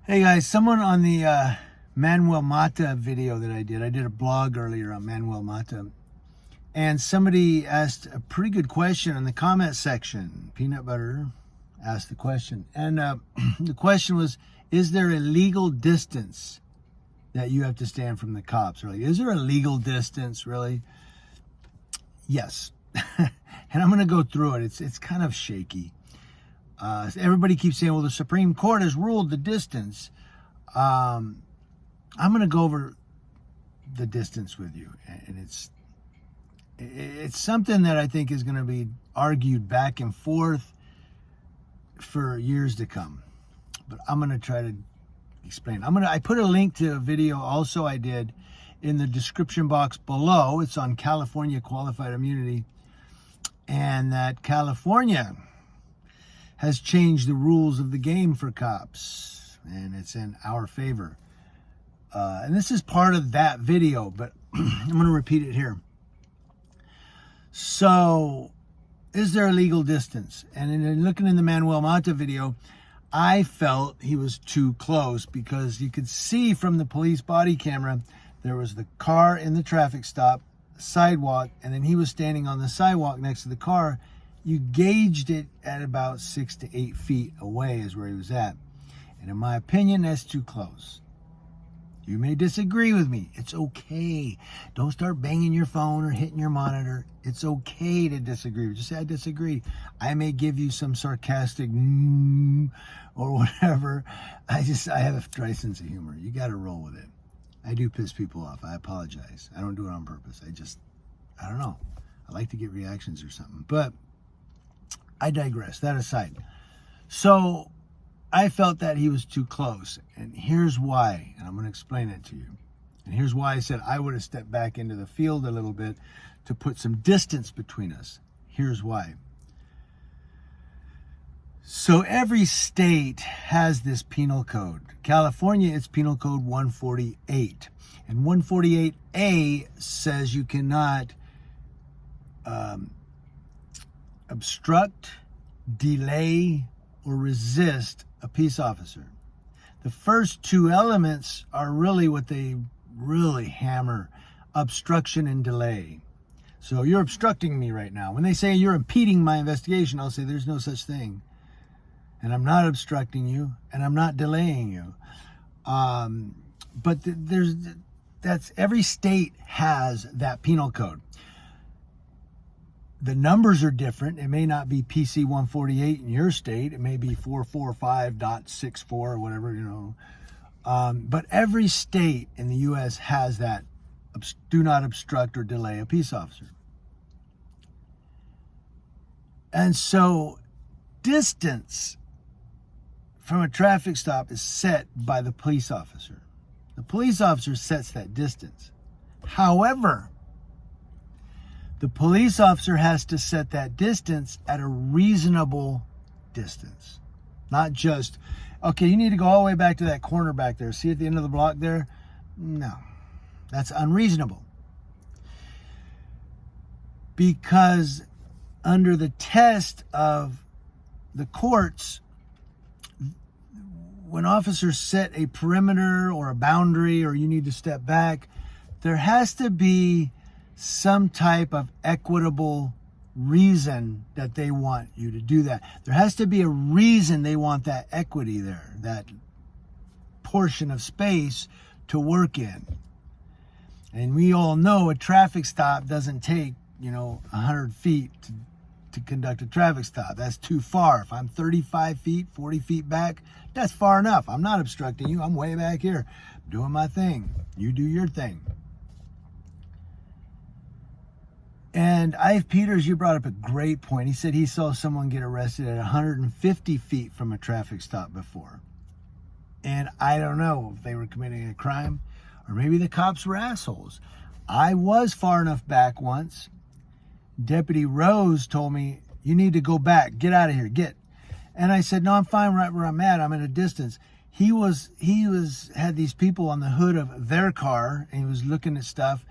Hey guys, someone on the Manuel Mata video that I did a blog earlier on Manuel Mata, and somebody asked a pretty good question in the comment section. Peanut Butter asked the question, and the question was, is there a legal distance that you have to stand from the cops? Really, is there a legal distance, really? Yes. And I'm going to go through it. It's kind of shaky. Everybody keeps saying, well, the Supreme Court has ruled the distance. I'm going to go over the distance with you. And it's something that I think is going to be argued back and forth for years to come. But I'm going to try to explain. I put a link to a video also I did in the description box below. It's on California qualified immunity. And that California has changed the rules of the game for cops, and it's in our favor. And this is part of that video, but I'm going to repeat it here. So, is there a legal distance? And in looking in the Manuel Mata video, I felt he was too close, because you could see from the police body camera, there was the car in the traffic stop, sidewalk, and then he was standing on the sidewalk next to the car. You gauged it at about 6 to 8 feet away is where he was at. And in my opinion, that's too close. You may disagree with me. It's okay. Don't start banging your phone or hitting your monitor. It's okay to disagree. Just say, I disagree. I may give you some sarcastic or whatever. I have a dry sense of humor. You got to roll with it. I do piss people off. I apologize. I don't do it on purpose. I don't know. I like to get reactions or something. But I digress. That aside. So I felt that he was too close. And here's why. And I'm going to explain it to you. And here's why I said I would have stepped back into the field a little bit to put some distance between us. Here's why. So every state has this penal code. California, it's penal code 148. And 148A says you cannot obstruct, delay, or resist a peace officer. The first two elements are really what they really hammer: obstruction and delay. So you're obstructing me right now. When they say you're impeding my investigation, I'll say there's no such thing. And I'm not obstructing you, and I'm not delaying you. But every state has that penal code. The numbers are different. It may not be PC 148 in your state. It may be 445.64 or whatever, But every state in the U.S. has that do not obstruct or delay a peace officer. And so distance from a traffic stop is set by the police officer. The police officer sets that distance. However, the police officer has to set that distance at a reasonable distance. Not just, okay, you need to go all the way back to that corner back there. See at the end of the block there? No, that's unreasonable. Because under the test of the courts, when officers set a perimeter or a boundary, or you need to step back, there has to be some type of equitable reason that they want you to do that. There has to be a reason they want that equity there, that portion of space to work in. And we all know a traffic stop doesn't take, 100 feet to conduct a traffic stop. That's too far. If I'm 35 feet, 40 feet back, that's far enough. I'm not obstructing you. I'm way back here doing my thing. You do your thing. And Ive Peters, you brought up a great point. He said he saw someone get arrested at 150 feet from a traffic stop before. And I don't know if they were committing a crime, or maybe the cops were assholes. I was far enough back once. Deputy Rose told me, you need to go back. Get out of here. Get. And I said, no, I'm fine right where I'm at. I'm at a distance. He had these people on the hood of their car, and he was looking at stuff.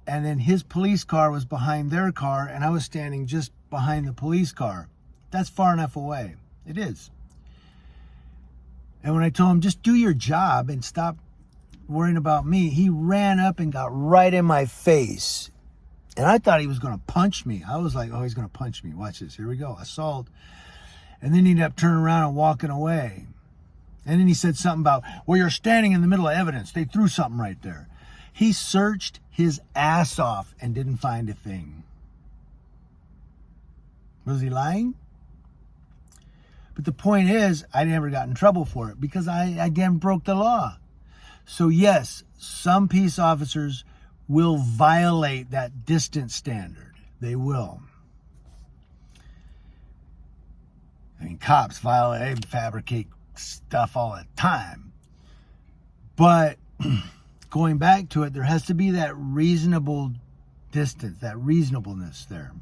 And then his police car was behind their car, and I was standing just behind the police car. That's far enough away. It is. And when I told him, just do your job and stop worrying about me, he ran up and got right in my face. And I thought he was going to punch me. I was like, oh, he's going to punch me. Watch this. Here we go. Assault. And then he ended up turning around and walking away. And then he said something about, well, you're standing in the middle of evidence. They threw something right there. He searched his ass off and didn't find a thing. Was he lying? But the point is, I never got in trouble for it because I again broke the law. So yes, some peace officers will violate that distance standard. They will. I mean, cops violate, they fabricate stuff all the time. But going back to it, there has to be that reasonable distance, that reasonableness there.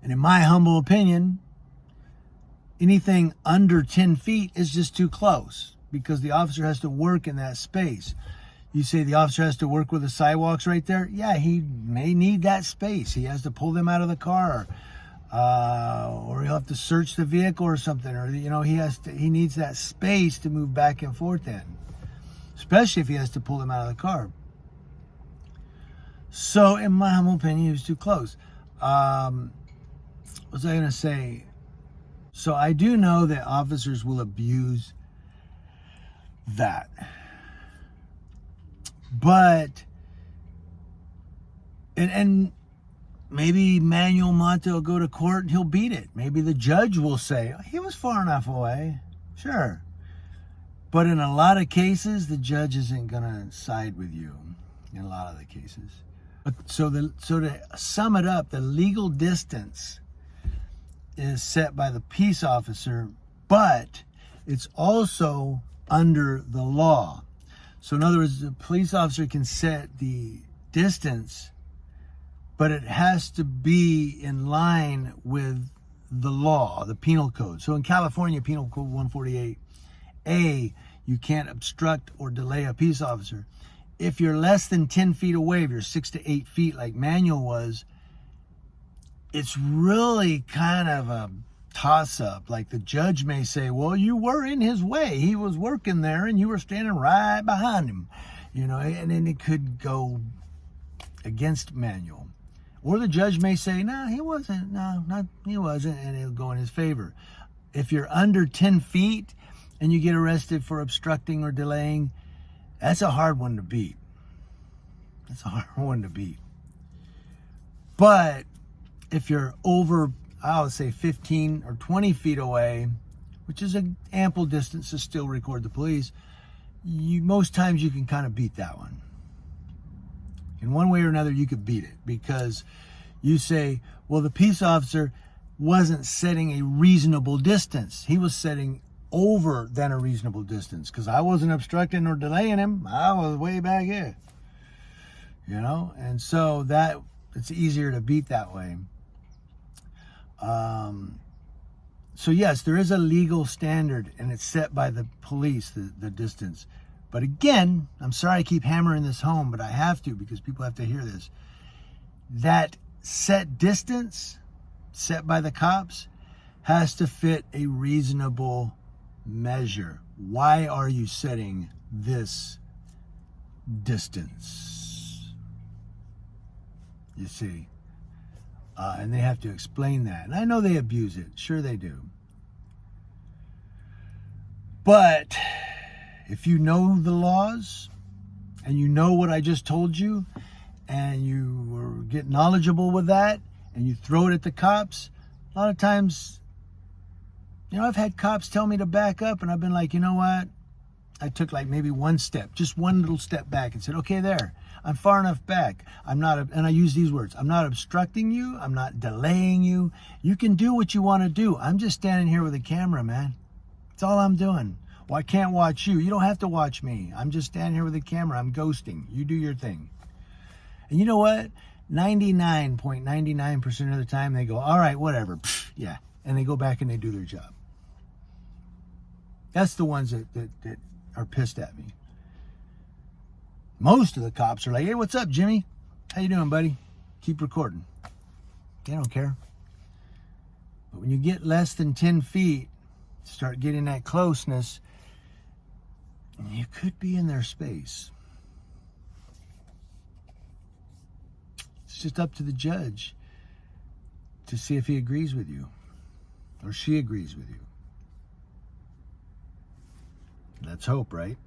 And in my humble opinion, anything under 10 feet is just too close because the officer has to work in that space. You say the officer has to work with the sidewalks right there? Yeah, he may need that space. He has to pull them out of the car, or he'll have to search the vehicle or something, or he needs that space to move back and forth in, especially if he has to pull them out of the car. So, in my humble opinion, he was too close. What was I going to say? So I do know that officers will abuse that. But, and maybe Manuel Mata will go to court and he'll beat it. Maybe the judge will say, he was far enough away. Sure. But in a lot of cases, the judge isn't going to side with you. In a lot of the cases. So to sum it up, the legal distance is set by the peace officer, but it's also under the law. So in other words, the police officer can set the distance, but it has to be in line with the law, the penal code. So in California, Penal Code 148A, you can't obstruct or delay a peace officer. If you're less than 10 feet away, if you're 6 to 8 feet like Manuel was, it's really kind of a toss-up. Like the judge may say, well, you were in his way. He was working there and you were standing right behind him. And then it could go against Manuel. Or the judge may say, no, he wasn't. No, he wasn't. And it'll go in his favor. If you're under 10 feet and you get arrested for obstructing or delaying, that's a hard one to beat. That's a hard one to beat. But if you're over, I would say 15 or 20 feet away, which is an ample distance to still record the police, most times you can kind of beat that one. In one way or another, you could beat it because you say, well, the peace officer wasn't setting a reasonable distance. He was setting over than a reasonable distance because I wasn't obstructing or delaying him. I was way back here. And so that it's easier to beat that way. So yes, there is a legal standard and it's set by the police, the distance. But again, I'm sorry I keep hammering this home, but I have to because people have to hear this. That set distance set by the cops has to fit a reasonable measure. Why are you setting this distance? You see? And they have to explain that. And I know they abuse it. Sure they do. But if you know the laws and you know what I just told you and you get knowledgeable with that and you throw it at the cops, a lot of times, I've had cops tell me to back up and I've been like, you know what? I took like maybe one step, just one little step back and said, okay, there. I'm far enough back. And I use these words. I'm not obstructing you. I'm not delaying you. You can do what you want to do. I'm just standing here with a camera, man. That's all I'm doing. Well, I can't watch you. You don't have to watch me. I'm just standing here with a camera. I'm ghosting. You do your thing. And you know what? 99.99% of the time they go, all right, whatever. Pfft, yeah. And they go back and they do their job. That's the ones that are pissed at me. Most of the cops are like, hey, what's up, Jimmy? How you doing, buddy? Keep recording. They don't care. But when you get less than 10 feet, start getting that closeness, and you could be in their space. It's just up to the judge to see if he agrees with you or she agrees with you. Let's hope, right?